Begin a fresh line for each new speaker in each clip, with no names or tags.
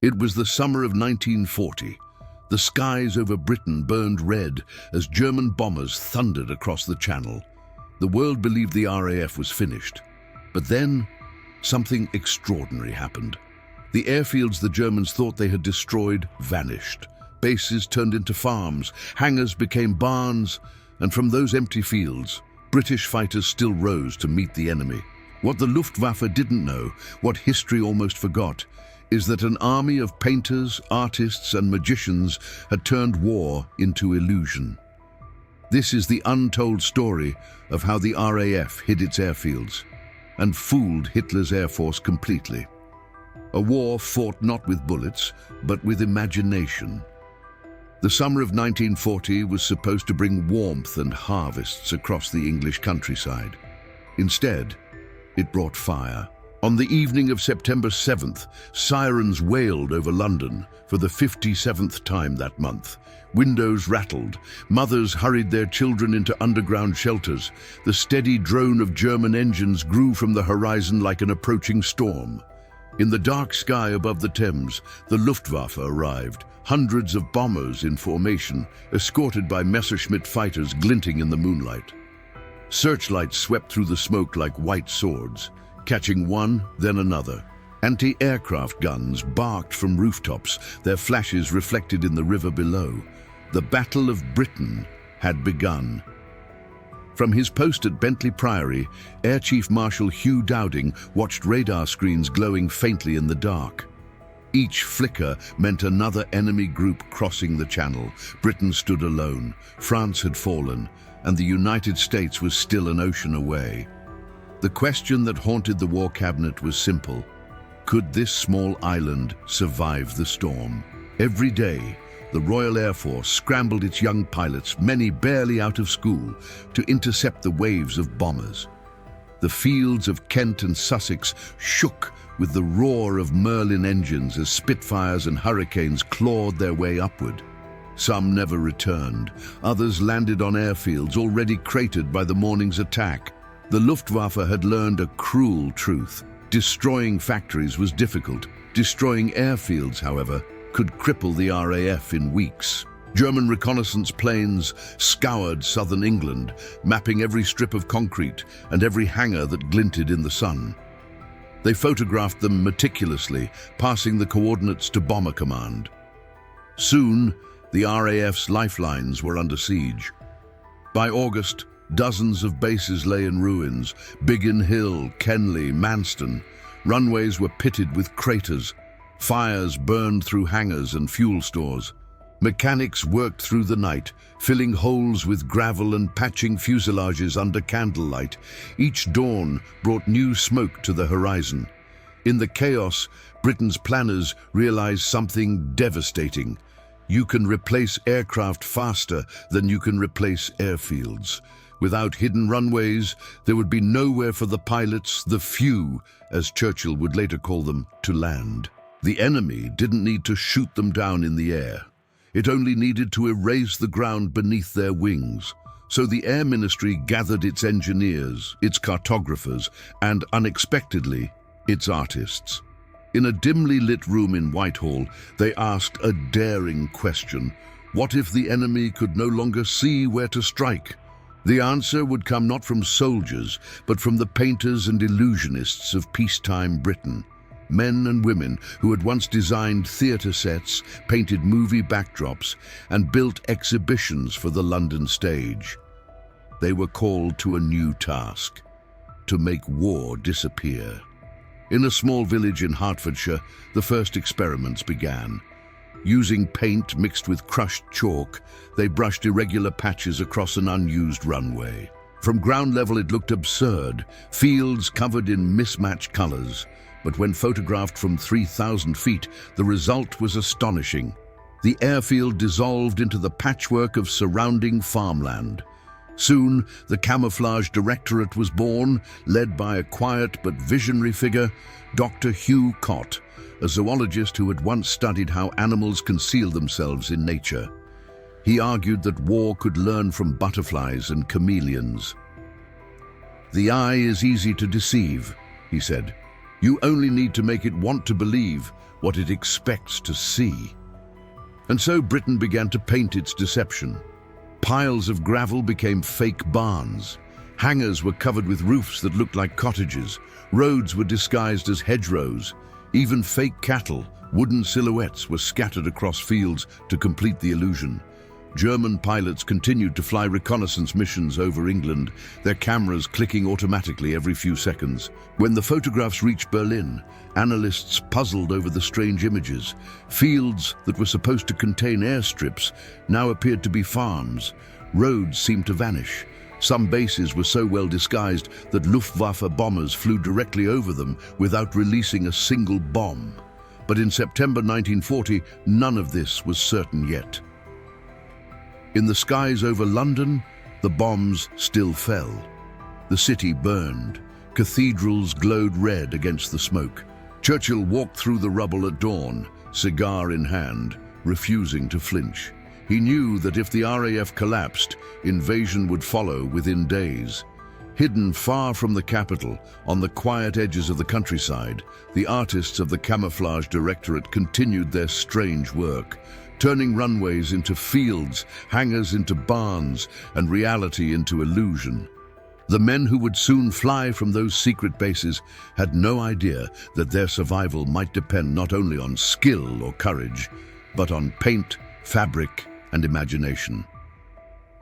It was the summer of 1940. The skies over Britain burned red as German bombers thundered across the Channel. The world believed the RAF was finished. But then, something extraordinary happened. The airfields the Germans thought they had destroyed vanished. Bases turned into farms, hangars became barns, and from those empty fields, British fighters still rose to meet the enemy. What the Luftwaffe didn't know, what history almost forgot, is that an army of painters, artists, and magicians had turned war into illusion. This is the untold story of how the RAF hid its airfields and fooled Hitler's air force completely. A war fought not with bullets, but with imagination. The summer of 1940 was supposed to bring warmth and harvests across the English countryside. Instead, it brought fire. On the evening of September 7th, sirens wailed over London for the 57th time that month. Windows rattled, mothers hurried their children into underground shelters. The steady drone of German engines grew from the horizon like an approaching storm. In the dark sky above the Thames, the Luftwaffe arrived, hundreds of bombers in formation, escorted by Messerschmitt fighters glinting in the moonlight. Searchlights swept through the smoke like white swords, catching one, then another. Anti-aircraft guns barked from rooftops, their flashes reflected in the river below. The Battle of Britain had begun. From his post at Bentley Priory, Air Chief Marshal Hugh Dowding watched radar screens glowing faintly in the dark. Each flicker meant another enemy group crossing the Channel. Britain stood alone, France had fallen, and the United States was still an ocean away. The question that haunted the War Cabinet was simple. Could this small island survive the storm? Every day, the Royal Air Force scrambled its young pilots, many barely out of school, to intercept the waves of bombers. The fields of Kent and Sussex shook with the roar of Merlin engines as Spitfires and Hurricanes clawed their way upward. Some never returned. Others landed on airfields already cratered by the morning's attack. The Luftwaffe had learned a cruel truth. Destroying factories was difficult. Destroying airfields, however, could cripple the RAF in weeks. German reconnaissance planes scoured southern England, mapping every strip of concrete and every hangar that glinted in the sun. They photographed them meticulously, passing the coordinates to Bomber Command. Soon, the RAF's lifelines were under siege. By August, dozens of bases lay in ruins: Biggin Hill, Kenley, Manston. Runways were pitted with craters. Fires burned through hangars and fuel stores. Mechanics worked through the night, filling holes with gravel and patching fuselages under candlelight. Each dawn brought new smoke to the horizon. In the chaos, Britain's planners realized something devastating. You can replace aircraft faster than you can replace airfields. Without hidden runways, there would be nowhere for the pilots, the few, as Churchill would later call them, to land. The enemy didn't need to shoot them down in the air. It only needed to erase the ground beneath their wings. So the Air Ministry gathered its engineers, its cartographers, and, unexpectedly, its artists. In a dimly lit room in Whitehall, they asked a daring question. What if the enemy could no longer see where to strike? The answer would come not from soldiers, but from the painters and illusionists of peacetime Britain. Men and women who had once designed theatre sets, painted movie backdrops, and built exhibitions for the London stage. They were called to a new task: to make war disappear. In a small village in Hertfordshire, the first experiments began. Using paint mixed with crushed chalk, they brushed irregular patches across an unused runway. From ground level it looked absurd, fields covered in mismatched colors. But when photographed from 3,000 feet, the result was astonishing. The airfield dissolved into the patchwork of surrounding farmland. Soon, the Camouflage Directorate was born, led by a quiet but visionary figure, Dr. Hugh Cott, a zoologist who had once studied how animals conceal themselves in nature. He argued that war could learn from butterflies and chameleons. "The eye is easy to deceive," he said. "You only need to make it want to believe. what it expects to see. And so Britain began to paint its deception. Piles of gravel became fake barns. Hangars were covered with roofs that looked like cottages. Roads were disguised as hedgerows. Even fake cattle, wooden silhouettes, were scattered across fields to complete the illusion. German pilots continued to fly reconnaissance missions over England, their cameras clicking automatically every few seconds. When the photographs reached Berlin, analysts puzzled over the strange images. Fields that were supposed to contain airstrips now appeared to be farms. Roads seemed to vanish. Some bases were so well disguised that Luftwaffe bombers flew directly over them without releasing a single bomb. But in September 1940, none of this was certain yet. In the skies over London, the bombs still fell. The city burned. Cathedrals glowed red against the smoke. Churchill walked through the rubble at dawn, cigar in hand, refusing to flinch. He knew that if the RAF collapsed, invasion would follow within days. Hidden far from the capital, on the quiet edges of the countryside, the artists of the Camouflage Directorate continued their strange work, turning runways into fields, hangars into barns, and reality into illusion. The men who would soon fly from those secret bases had no idea that their survival might depend not only on skill or courage, but on paint, fabric, and imagination.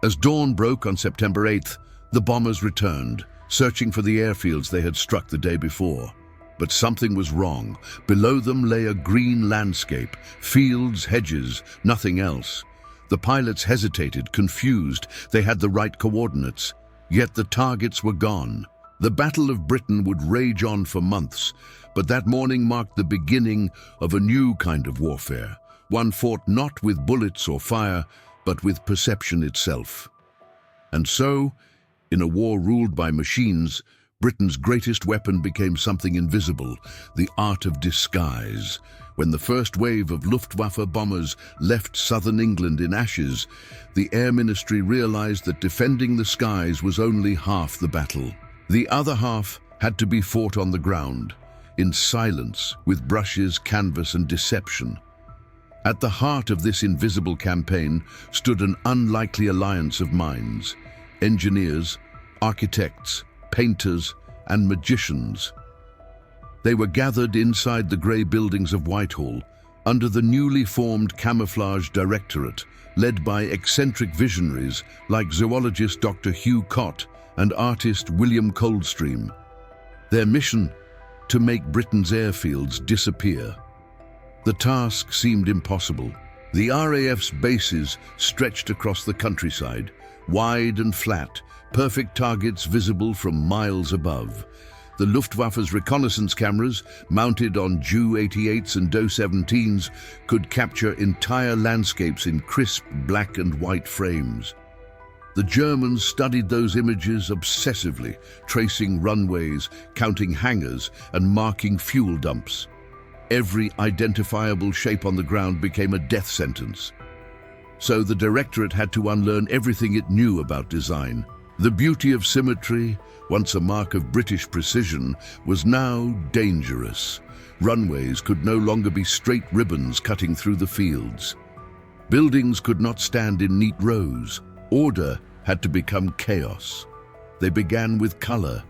As dawn broke on September 8th, the bombers returned, searching for the airfields they had struck the day before. But something was wrong. Below them lay a green landscape, fields, hedges, nothing else. The pilots hesitated, confused. They had the right coordinates, yet the targets were gone. The Battle of Britain would rage on for months, but that morning marked the beginning of a new kind of warfare, one fought not with bullets or fire, but with perception itself. And so, in a war ruled by machines, Britain's greatest weapon became something invisible, the art of disguise. When the first wave of Luftwaffe bombers left southern England in ashes, the Air Ministry realized that defending the skies was only half the battle. The other half had to be fought on the ground, in silence, with brushes, canvas, and deception. At the heart of this invisible campaign stood an unlikely alliance of minds: engineers, architects, painters, and magicians. They were gathered inside the grey buildings of Whitehall, under the newly formed Camouflage Directorate, led by eccentric visionaries like zoologist Dr. Hugh Cott and artist William Coldstream. Their mission? To make Britain's airfields disappear. The task seemed impossible. The RAF's bases stretched across the countryside, wide and flat, perfect targets visible from miles above. The Luftwaffe's reconnaissance cameras, mounted on Ju-88s and Do-17s, could capture entire landscapes in crisp black and white frames. The Germans studied those images obsessively, tracing runways, counting hangars, and marking fuel dumps. Every identifiable shape on the ground became a death sentence. So the Directorate had to unlearn everything it knew about design. The beauty of symmetry, once a mark of British precision, was now dangerous. Runways could no longer be straight ribbons cutting through the fields. Buildings could not stand in neat rows. Order had to become chaos. They began with color.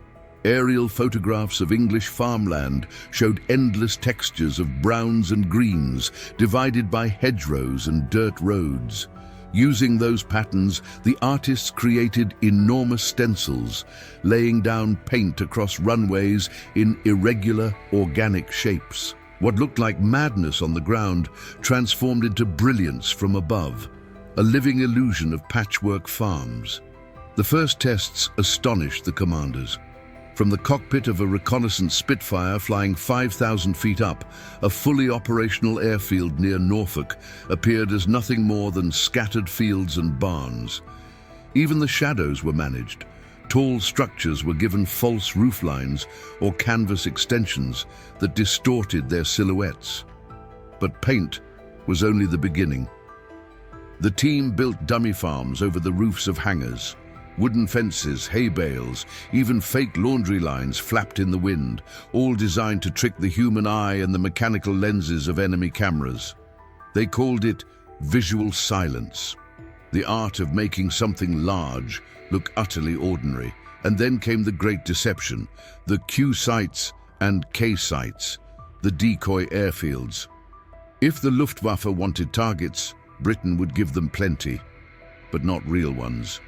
Aerial photographs of English farmland showed endless textures of browns and greens, divided by hedgerows and dirt roads. Using those patterns, the artists created enormous stencils, laying down paint across runways in irregular, organic shapes. What looked like madness on the ground transformed into brilliance from above, a living illusion of patchwork farms. The first tests astonished the commanders. From the cockpit of a reconnaissance Spitfire flying 5,000 feet up, a fully operational airfield near Norfolk appeared as nothing more than scattered fields and barns. Even the shadows were managed. Tall structures were given false roof lines or canvas extensions that distorted their silhouettes. But paint was only the beginning. The team built dummy farms over the roofs of hangars. Wooden fences, hay bales, even fake laundry lines flapped in the wind, all designed to trick the human eye and the mechanical lenses of enemy cameras. They called it visual silence, the art of making something large look utterly ordinary. And then came the great deception, the Q sites and K sites, the decoy airfields. If the Luftwaffe wanted targets, Britain would give them plenty, but not real ones.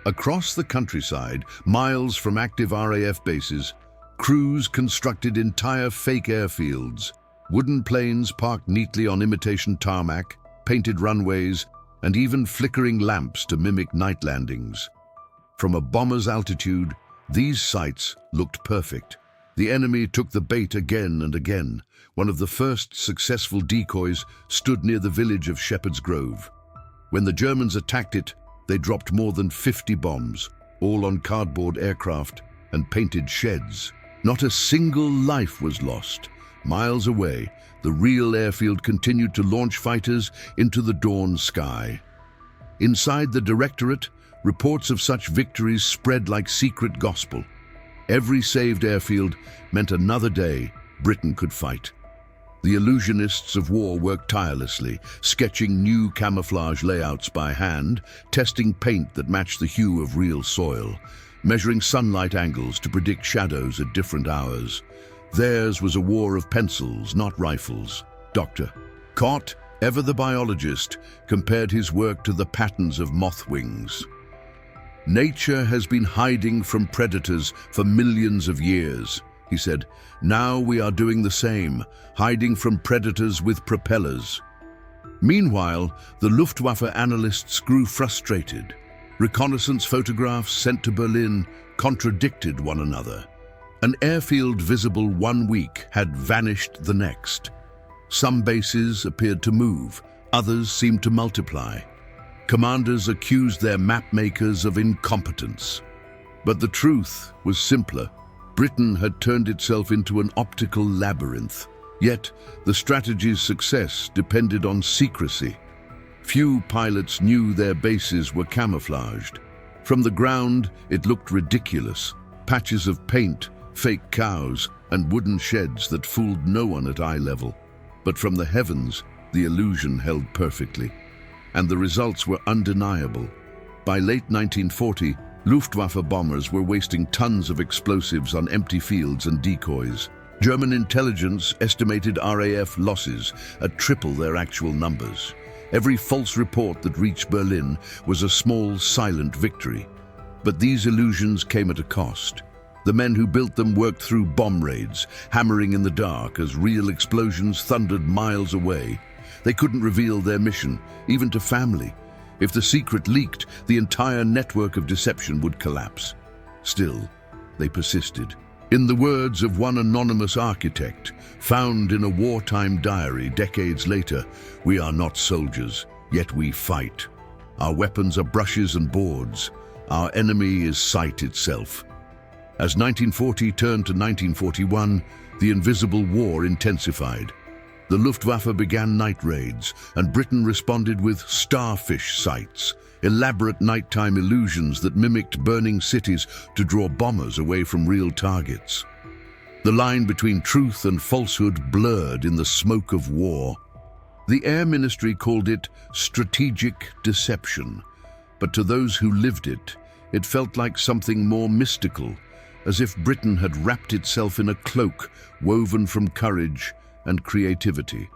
Across the countryside, miles from active RAF bases, crews constructed entire fake airfields, wooden planes parked neatly on imitation tarmac, painted runways, and even flickering lamps to mimic night landings. From a bomber's altitude, these sites looked perfect. The enemy took the bait again and again. One of the first successful decoys stood near the village of Shepherd's Grove. When the Germans attacked it, they dropped more than 50 bombs, all on cardboard aircraft and painted sheds. Not a single life was lost. Miles away, the real airfield continued to launch fighters into the dawn sky. Inside the Directorate, reports of such victories spread like secret gospel. Every saved airfield meant another day Britain could fight. The illusionists of war worked tirelessly, sketching new camouflage layouts by hand, testing paint that matched the hue of real soil, measuring sunlight angles to predict shadows at different hours. Theirs was a war of pencils, not rifles. Dr. Cott, ever the biologist, compared his work to the patterns of moth wings. Nature has been hiding from predators for millions of years, he said. Now we are doing the same, hiding from predators with propellers. Meanwhile, the Luftwaffe analysts grew frustrated. Reconnaissance photographs sent to Berlin contradicted one another. An airfield visible one week had vanished the next. Some bases appeared to move, others seemed to multiply. Commanders accused their map-makers of incompetence. But the truth was simpler. Britain had turned itself into an optical labyrinth. Yet, the strategy's success depended on secrecy. Few pilots knew their bases were camouflaged. From the ground, it looked ridiculous. Patches of paint, fake cows, and wooden sheds that fooled no one at eye level. But from the heavens, the illusion held perfectly. And the results were undeniable. By late 1940, Luftwaffe bombers were wasting tons of explosives on empty fields and decoys. German intelligence estimated RAF losses at triple their actual numbers. Every false report that reached Berlin was a small, silent victory. But these illusions came at a cost. The men who built them worked through bomb raids, hammering in the dark as real explosions thundered miles away. They couldn't reveal their mission, even to family. If the secret leaked, the entire network of deception would collapse. Still, they persisted. In the words of one anonymous architect, found in a wartime diary decades later, "We are not soldiers, yet we fight. Our weapons are brushes and boards. Our enemy is sight itself." As 1940 turned to 1941, the invisible war intensified. The Luftwaffe began night raids, and Britain responded with starfish sights, elaborate nighttime illusions that mimicked burning cities to draw bombers away from real targets. The line between truth and falsehood blurred in the smoke of war. The Air Ministry called it strategic deception, but to those who lived it, it felt like something more mystical, as if Britain had wrapped itself in a cloak woven from courage and creativity.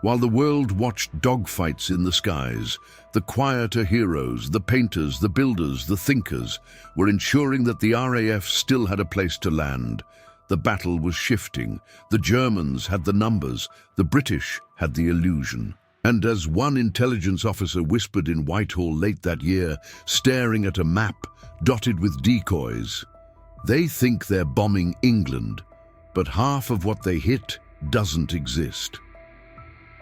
While the world watched dogfights in the skies, the quieter heroes, the painters, the builders, the thinkers, were ensuring that the RAF still had a place to land. The battle was shifting. The Germans had the numbers, the British had the illusion. And as one intelligence officer whispered in Whitehall late that year, staring at a map dotted with decoys, "They think they're bombing England, but half of what they hit doesn't exist."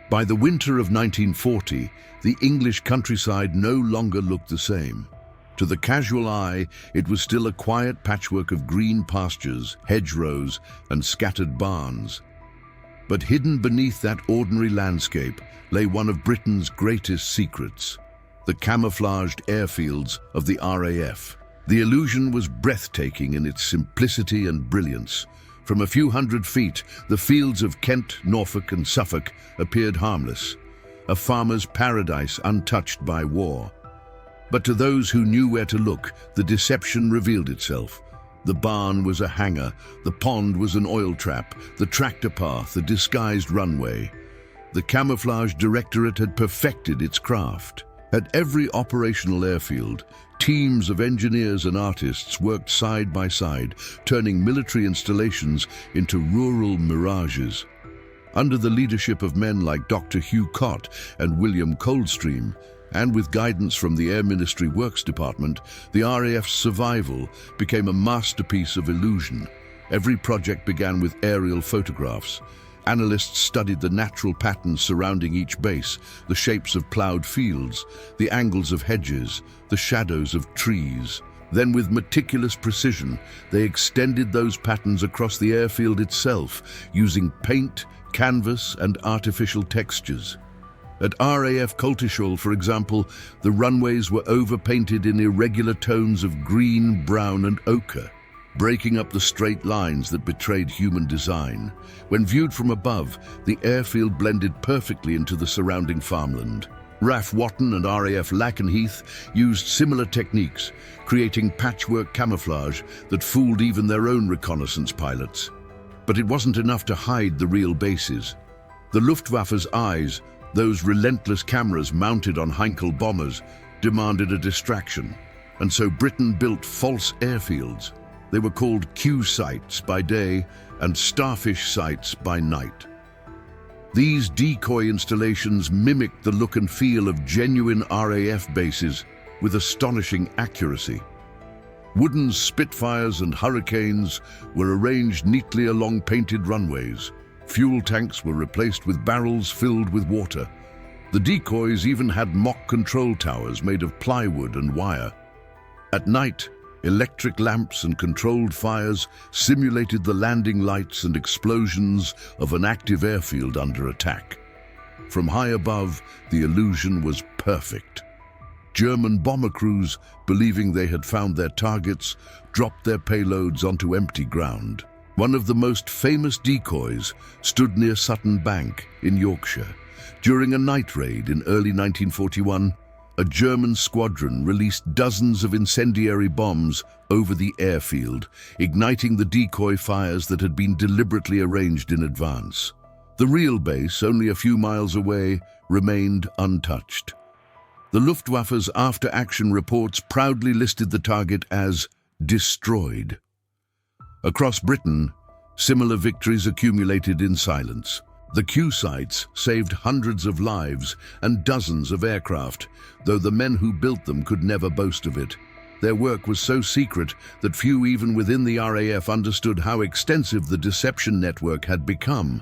By the winter of 1940, the English countryside no longer looked the same. To the casual eye, it was still a quiet patchwork of green pastures, hedgerows, and scattered barns. But hidden beneath that ordinary landscape lay one of Britain's greatest secrets. the camouflaged airfields of the RAF. The illusion was breathtaking in its simplicity and brilliance. From a few hundred feet, the fields of Kent, Norfolk, and Suffolk appeared harmless, a farmer's paradise untouched by war. But to those who knew where to look, the deception revealed itself. The barn was a hangar, the pond was an oil trap, the tractor path a disguised runway. The Camouflage Directorate had perfected its craft. At every operational airfield, teams of engineers and artists worked side by side, turning military installations into rural mirages. Under the leadership of men like Dr. Hugh Cott and William Coldstream, and with guidance from the Air Ministry Works Department, the RAF's survival became a masterpiece of illusion. Every project began with aerial photographs. Analysts studied the natural patterns surrounding each base, the shapes of ploughed fields, the angles of hedges, the shadows of trees. Then, with meticulous precision, they extended those patterns across the airfield itself, using paint, canvas, and artificial textures. At RAF Coltishall, for example, the runways were overpainted in irregular tones of green, brown, and ochre, breaking up the straight lines that betrayed human design. When viewed from above, the airfield blended perfectly into the surrounding farmland. RAF Watton and RAF Lakenheath used similar techniques, creating patchwork camouflage that fooled even their own reconnaissance pilots. But it wasn't enough to hide the real bases. The Luftwaffe's eyes, those relentless cameras mounted on Heinkel bombers, demanded a distraction, and so Britain built false airfields. They were called Q sites by day and starfish sites by night. These decoy installations mimicked the look and feel of genuine RAF bases with astonishing accuracy. Wooden Spitfires and Hurricanes were arranged neatly along painted runways. Fuel tanks were replaced with barrels filled with water. The decoys even had mock control towers made of plywood and wire. At night, electric lamps and controlled fires simulated the landing lights and explosions of an active airfield under attack. From high above, the illusion was perfect. German bomber crews, believing they had found their targets, dropped their payloads onto empty ground. One of the most famous decoys stood near Sutton Bank in Yorkshire. During a night raid in early 1941, a German squadron released dozens of incendiary bombs over the airfield, igniting the decoy fires that had been deliberately arranged in advance. The real base, only a few miles away, remained untouched. The Luftwaffe's after-action reports proudly listed the target as destroyed. Across Britain, similar victories accumulated in silence. The Q sites saved hundreds of lives and dozens of aircraft, though the men who built them could never boast of it. Their work was so secret that few even within the RAF understood how extensive the deception network had become.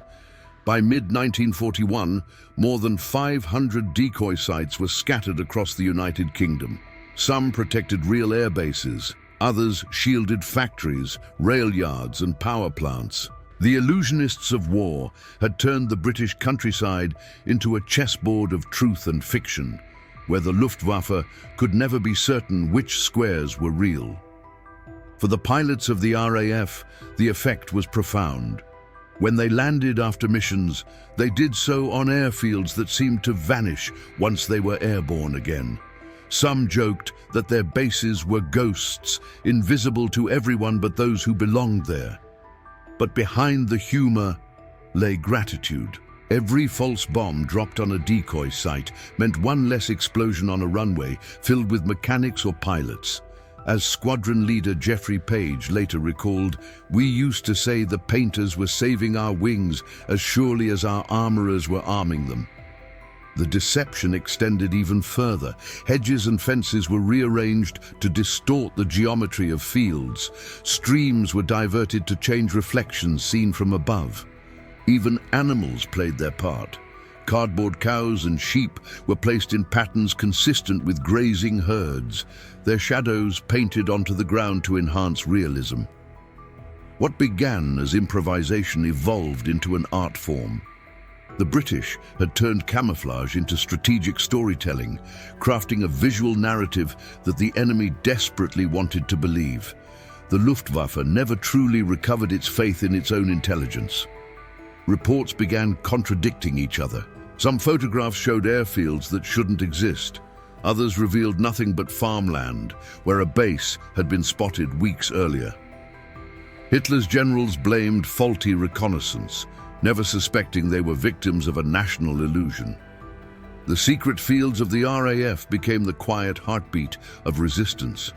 By mid-1941, more than 500 decoy sites were scattered across the United Kingdom. Some protected real air bases, others shielded factories, rail yards, and power plants. The illusionists of war had turned the British countryside into a chessboard of truth and fiction, where the Luftwaffe could never be certain which squares were real. For the pilots of the RAF, the effect was profound. When they landed after missions, they did so on airfields that seemed to vanish once they were airborne again. Some joked that their bases were ghosts, invisible to everyone but those who belonged there. But behind the humor lay gratitude. Every false bomb dropped on a decoy site meant one less explosion on a runway filled with mechanics or pilots. As squadron leader Geoffrey Page later recalled, "We used to say the painters were saving our wings as surely as our armorers were arming them." The deception extended even further. Hedges and fences were rearranged to distort the geometry of fields. Streams were diverted to change reflections seen from above. Even animals played their part. Cardboard cows and sheep were placed in patterns consistent with grazing herds, their shadows painted onto the ground to enhance realism. What began as improvisation evolved into an art form. The British had turned camouflage into strategic storytelling, crafting a visual narrative that the enemy desperately wanted to believe. The Luftwaffe never truly recovered its faith in its own intelligence. Reports began contradicting each other. Some photographs showed airfields that shouldn't exist. Others revealed nothing but farmland, where a base had been spotted weeks earlier. Hitler's generals blamed faulty reconnaissance, never suspecting they were victims of a national illusion. The secret fields of the RAF became the quiet heartbeat of resistance.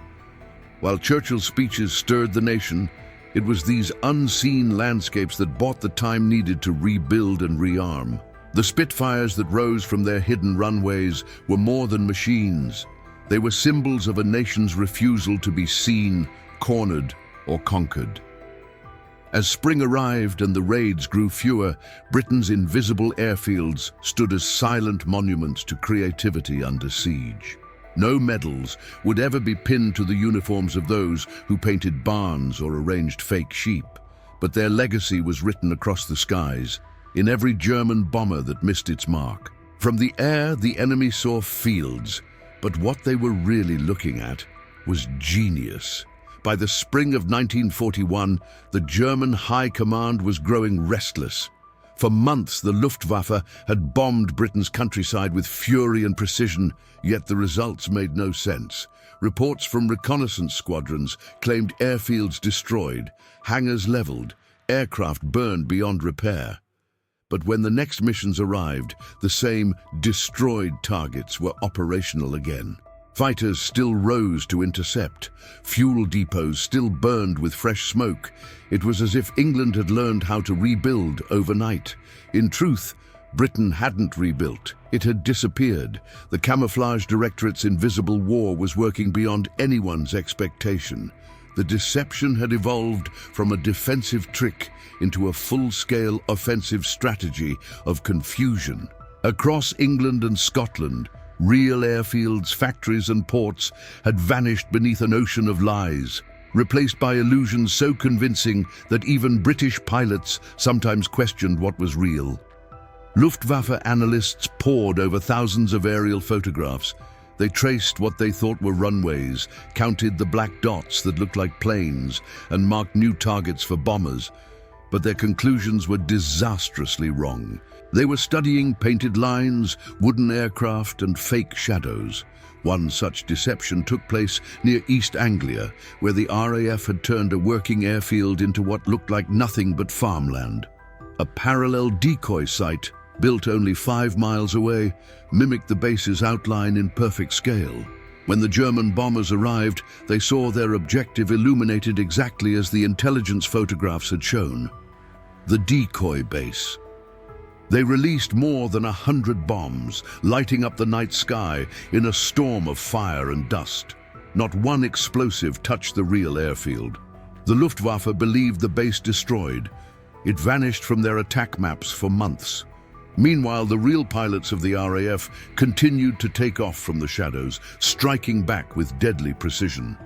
While Churchill's speeches stirred the nation, it was these unseen landscapes that bought the time needed to rebuild and rearm. The Spitfires that rose from their hidden runways were more than machines. They were symbols of a nation's refusal to be seen, cornered, or conquered. As spring arrived and the raids grew fewer, Britain's invisible airfields stood as silent monuments to creativity under siege. No medals would ever be pinned to the uniforms of those who painted barns or arranged fake sheep, but their legacy was written across the skies, in every German bomber that missed its mark. From the air, the enemy saw fields, but what they were really looking at was genius. By the spring of 1941, the German high command was growing restless. For months, the Luftwaffe had bombed Britain's countryside with fury and precision, yet the results made no sense. Reports from reconnaissance squadrons claimed airfields destroyed, hangars leveled, aircraft burned beyond repair. But when the next missions arrived, the same destroyed targets were operational again. Fighters still rose to intercept. Fuel depots still burned with fresh smoke. It was as if England had learned how to rebuild overnight. In truth, Britain hadn't rebuilt. It had disappeared. The Camouflage Directorate's invisible war was working beyond anyone's expectation. The deception had evolved from a defensive trick into a full-scale offensive strategy of confusion. Across England and Scotland, real airfields, factories and ports had vanished beneath an ocean of lies, replaced by illusions so convincing that even British pilots sometimes questioned what was real. Luftwaffe analysts pored over thousands of aerial photographs. They traced what they thought were runways, counted the black dots that looked like planes, and marked new targets for bombers. But their conclusions were disastrously wrong. They were studying painted lines, wooden aircraft, and fake shadows. One such deception took place near East Anglia, where the RAF had turned a working airfield into what looked like nothing but farmland. A parallel decoy site, built only 5 miles away, mimicked the base's outline in perfect scale. When the German bombers arrived, they saw their objective illuminated exactly as the intelligence photographs had shown: the decoy base. They released more than 100 bombs, lighting up the night sky in a storm of fire and dust. Not one explosive touched the real airfield. The Luftwaffe believed the base destroyed. It vanished from their attack maps for months. Meanwhile, the real pilots of the RAF continued to take off from the shadows, striking back with deadly precision.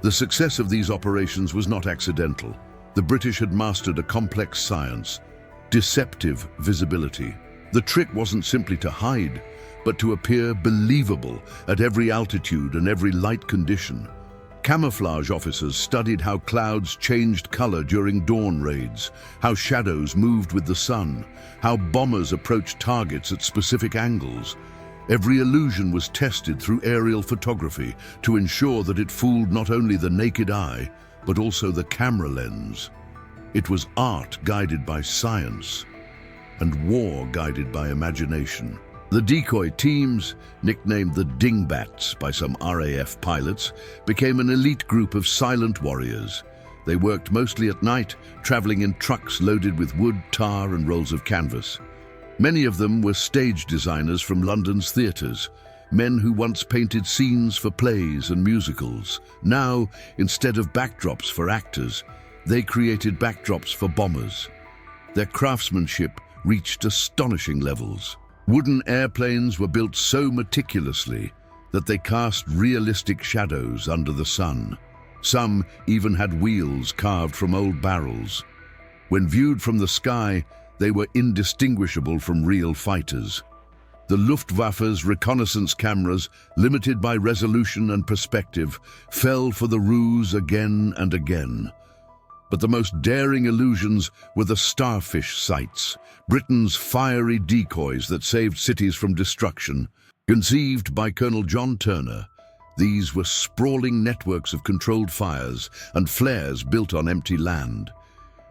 The success of these operations was not accidental. The British had mastered a complex science: deceptive visibility. The trick wasn't simply to hide, but to appear believable at every altitude and every light condition. Camouflage officers studied how clouds changed color during dawn raids, how shadows moved with the sun, how bombers approached targets at specific angles. Every illusion was tested through aerial photography to ensure that it fooled not only the naked eye, but also the camera lens. It was art guided by science, and war guided by imagination. The decoy teams, nicknamed the Dingbats by some RAF pilots, became an elite group of silent warriors. They worked mostly at night, traveling in trucks loaded with wood, tar, and rolls of canvas. Many of them were stage designers from London's theatres, men who once painted scenes for plays and musicals. Now, instead of backdrops for actors, they created backdrops for bombers. Their craftsmanship reached astonishing levels. Wooden airplanes were built so meticulously that they cast realistic shadows under the sun. Some even had wheels carved from old barrels. When viewed from the sky, they were indistinguishable from real fighters. The Luftwaffe's reconnaissance cameras, limited by resolution and perspective, fell for the ruse again and again. But the most daring illusions were the starfish sights, Britain's fiery decoys that saved cities from destruction. Conceived by Colonel John Turner, these were sprawling networks of controlled fires and flares built on empty land.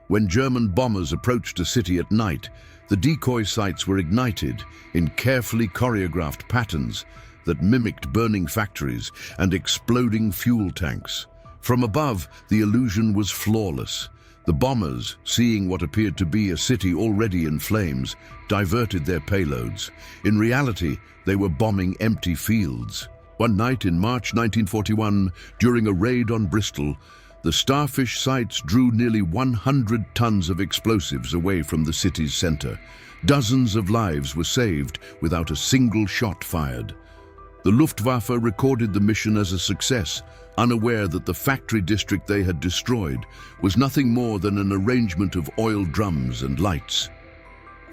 When German bombers approached a city at night, the decoy sites were ignited in carefully choreographed patterns that mimicked burning factories and exploding fuel tanks. From above, the illusion was flawless. The bombers, seeing what appeared to be a city already in flames, diverted their payloads. In reality, they were bombing empty fields. One night in March 1941, during a raid on Bristol, the starfish sites drew nearly 100 tons of explosives away from the city's center. Dozens of lives were saved without a single shot fired. The Luftwaffe recorded the mission as a success, unaware that the factory district they had destroyed was nothing more than an arrangement of oil drums and lights.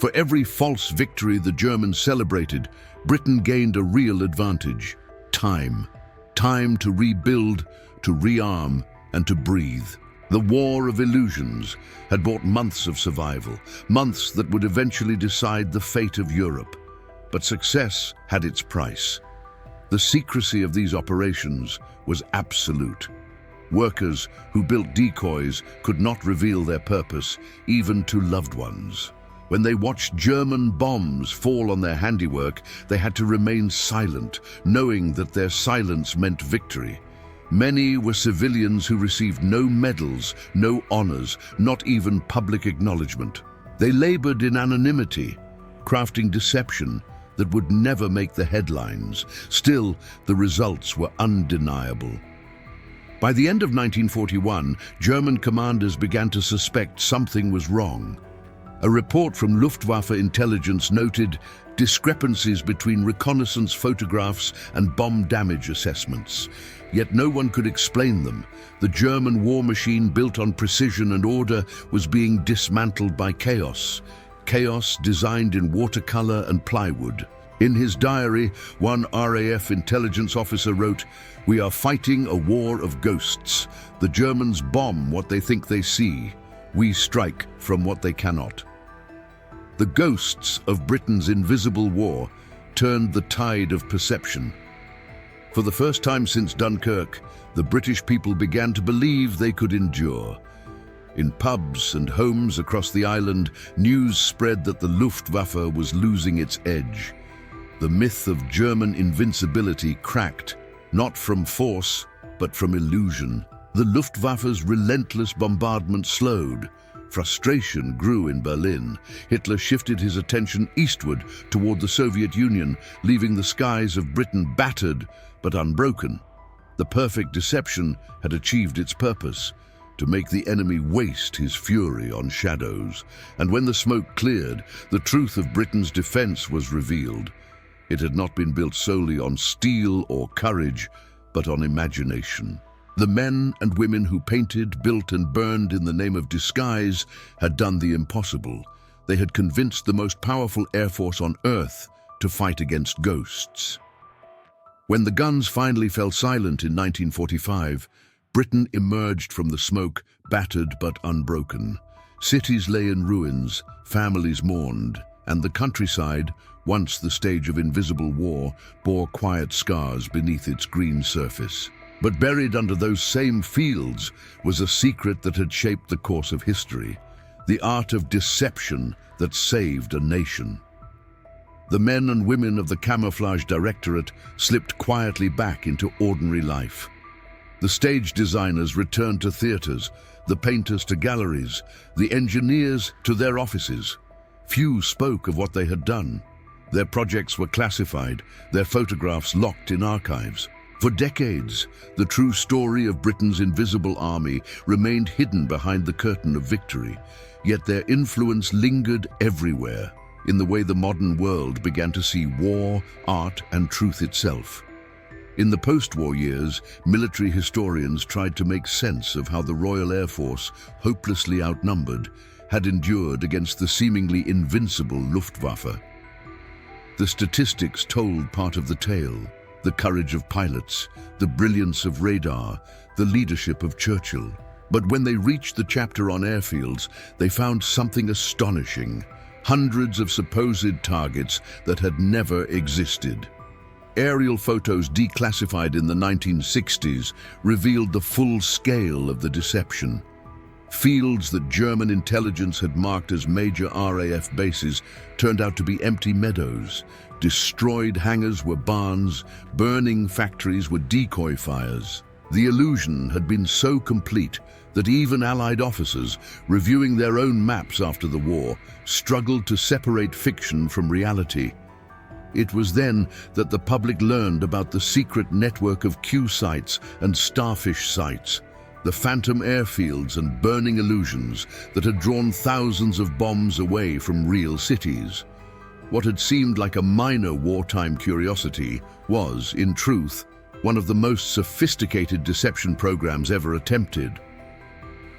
For every false victory the Germans celebrated, Britain gained a real advantage: time. Time to rebuild, to rearm, and to breathe. The war of illusions had bought months of survival, months that would eventually decide the fate of Europe. But success had its price. The secrecy of these operations was absolute. Workers who built decoys could not reveal their purpose, even to loved ones. When they watched German bombs fall on their handiwork, they had to remain silent, knowing that their silence meant victory. Many were civilians who received no medals, no honors, not even public acknowledgement. They labored in anonymity, crafting deception that would never make the headlines. Still, the results were undeniable. By the end of 1941, German commanders began to suspect something was wrong. A report from Luftwaffe intelligence noted discrepancies between reconnaissance photographs and bomb damage assessments. Yet no one could explain them. The German war machine, built on precision and order, was being dismantled by chaos. Chaos designed in watercolor and plywood. In his diary, one RAF intelligence officer wrote, "We are fighting a war of ghosts. The Germans bomb what they think they see. We strike from what they cannot." The ghosts of Britain's invisible war turned the tide of perception. For the first time since Dunkirk, the British people began to believe they could endure. In pubs and homes across the island, news spread that the Luftwaffe was losing its edge. The myth of German invincibility cracked, not from force, but from illusion. The Luftwaffe's relentless bombardment slowed. Frustration grew in Berlin. Hitler shifted his attention eastward toward the Soviet Union, leaving the skies of Britain battered but unbroken. The perfect deception had achieved its purpose: to make the enemy waste his fury on shadows. And when the smoke cleared, the truth of Britain's defense was revealed. It had not been built solely on steel or courage, but on imagination. The men and women who painted, built, and burned in the name of disguise had done the impossible. They had convinced the most powerful air force on Earth to fight against ghosts. When the guns finally fell silent in 1945, Britain emerged from the smoke, battered but unbroken. Cities lay in ruins, families mourned, and the countryside, once the stage of invisible war, bore quiet scars beneath its green surface. But buried under those same fields was a secret that had shaped the course of history: the art of deception that saved a nation. The men and women of the Camouflage Directorate slipped quietly back into ordinary life. The stage designers returned to theaters, the painters to galleries, the engineers to their offices. Few spoke of what they had done. Their projects were classified, their photographs locked in archives. For decades, the true story of Britain's invisible army remained hidden behind the curtain of victory, yet their influence lingered everywhere, in the way the modern world began to see war, art, and truth itself. In the post-war years, military historians tried to make sense of how the Royal Air Force, hopelessly outnumbered, had endured against the seemingly invincible Luftwaffe. The statistics told part of the tale: the courage of pilots, the brilliance of radar, the leadership of Churchill. But when they reached the chapter on airfields, they found something astonishing: hundreds of supposed targets that had never existed. Aerial photos declassified in the 1960s revealed the full scale of the deception. Fields that German intelligence had marked as major RAF bases turned out to be empty meadows. Destroyed hangars were barns, burning factories were decoy fires. The illusion had been so complete that even Allied officers, reviewing their own maps after the war, struggled to separate fiction from reality. It was then that the public learned about the secret network of Q sites and starfish sites, the phantom airfields and burning illusions that had drawn thousands of bombs away from real cities. What had seemed like a minor wartime curiosity was, in truth, one of the most sophisticated deception programs ever attempted.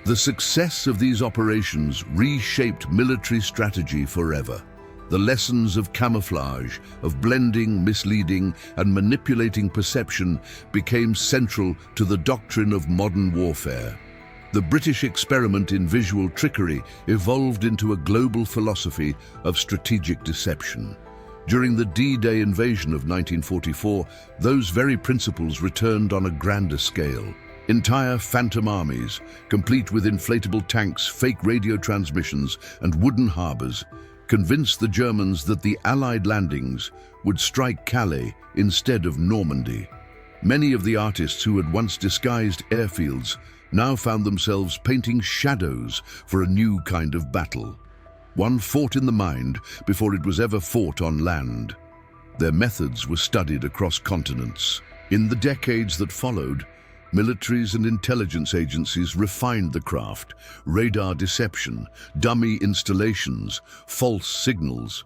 The success of these operations reshaped military strategy forever. The lessons of camouflage, of blending, misleading, and manipulating perception became central to the doctrine of modern warfare. The British experiment in visual trickery evolved into a global philosophy of strategic deception. During the D-Day invasion of 1944, those very principles returned on a grander scale. Entire phantom armies, complete with inflatable tanks, fake radio transmissions, and wooden harbors, convinced the Germans that the Allied landings would strike Calais instead of Normandy. Many of the artists who had once disguised airfields now found themselves painting shadows for a new kind of battle. One fought in the mind before it was ever fought on land. Their methods were studied across continents. In the decades that followed, militaries and intelligence agencies refined the craft: radar deception, dummy installations, false signals.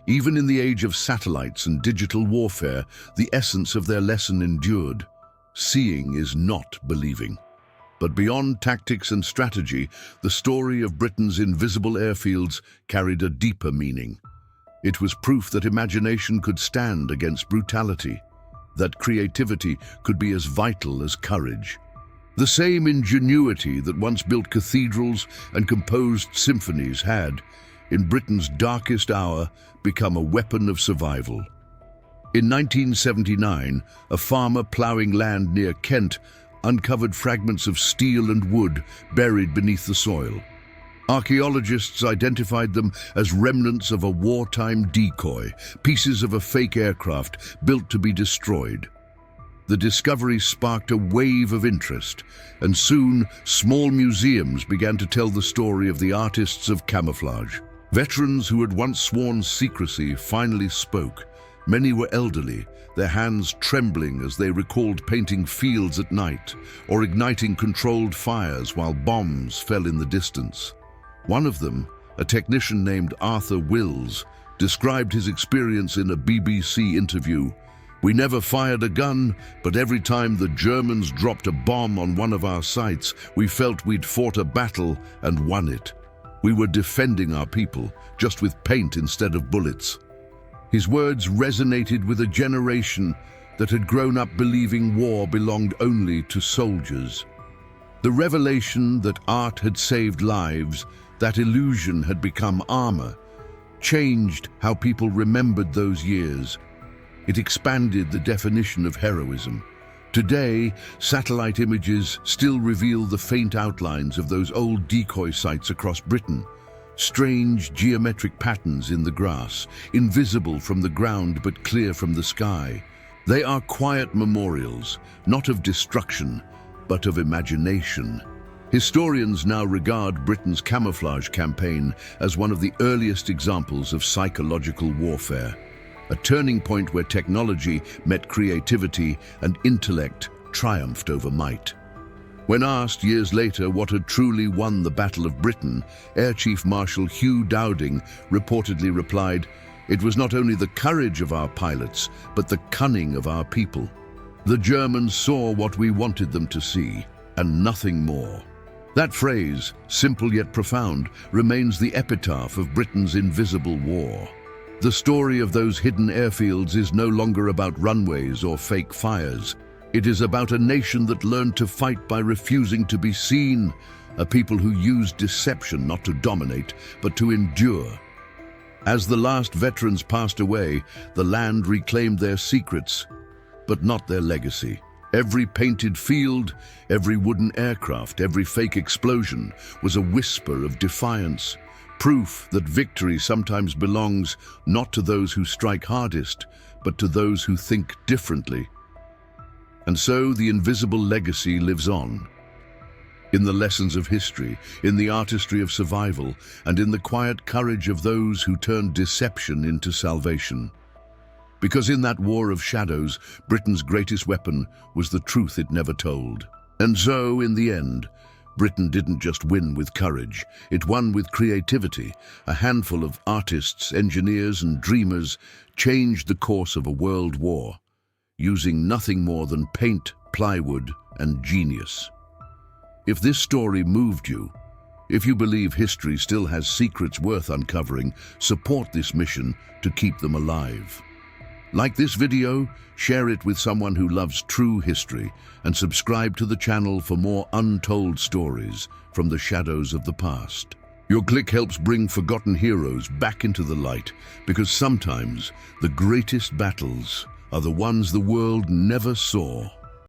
Even in the age of satellites and digital warfare, the essence of their lesson endured. Seeing is not believing. But beyond tactics and strategy, the story of Britain's invisible airfields carried a deeper meaning. It was proof that imagination could stand against brutality, that creativity could be as vital as courage. The same ingenuity that once built cathedrals and composed symphonies had, in Britain's darkest hour, become a weapon of survival. In 1979, a farmer ploughing land near Kent uncovered fragments of steel and wood buried beneath the soil. Archaeologists identified them as remnants of a wartime decoy, pieces of a fake aircraft built to be destroyed. The discovery sparked a wave of interest, and soon small museums began to tell the story of the artists of camouflage. Veterans who had once sworn secrecy finally spoke. Many were elderly, their hands trembling as they recalled painting fields at night or igniting controlled fires while bombs fell in the distance. One of them, a technician named Arthur Wills, described his experience in a BBC interview. "We never fired a gun, but every time the Germans dropped a bomb on one of our sites, we felt we'd fought a battle and won it. We were defending our people, just with paint instead of bullets." His words resonated with a generation that had grown up believing war belonged only to soldiers. The revelation that art had saved lives, that illusion had become armor, changed how people remembered those years. It expanded the definition of heroism. Today, satellite images still reveal the faint outlines of those old decoy sites across Britain. Strange geometric patterns in the grass, invisible from the ground but clear from the sky. They are quiet memorials, not of destruction, but of imagination. Historians now regard Britain's camouflage campaign as one of the earliest examples of psychological warfare, a turning point where technology met creativity and intellect triumphed over might. When asked years later what had truly won the Battle of Britain, Air Chief Marshal Hugh Dowding reportedly replied, "It was not only the courage of our pilots, but the cunning of our people. The Germans saw what we wanted them to see, and nothing more." That phrase, simple yet profound, remains the epitaph of Britain's invisible war. The story of those hidden airfields is no longer about runways or fake fires. It is about a nation that learned to fight by refusing to be seen, a people who used deception not to dominate, but to endure. As the last veterans passed away, the land reclaimed their secrets, but not their legacy. Every painted field, every wooden aircraft, every fake explosion was a whisper of defiance, proof that victory sometimes belongs not to those who strike hardest, but to those who think differently. And so the invisible legacy lives on. In the lessons of history, in the artistry of survival, and in the quiet courage of those who turned deception into salvation. Because in that war of shadows, Britain's greatest weapon was the truth it never told. And so, in the end, Britain didn't just win with courage, it won with creativity. A handful of artists, engineers, and dreamers changed the course of a world war, using nothing more than paint, plywood, and genius. If this story moved you, if you believe history still has secrets worth uncovering, support this mission to keep them alive. Like this video, share it with someone who loves true history, and subscribe to the channel for more untold stories from the shadows of the past. Your click helps bring forgotten heroes back into the light, because sometimes the greatest battles are the ones the world never saw.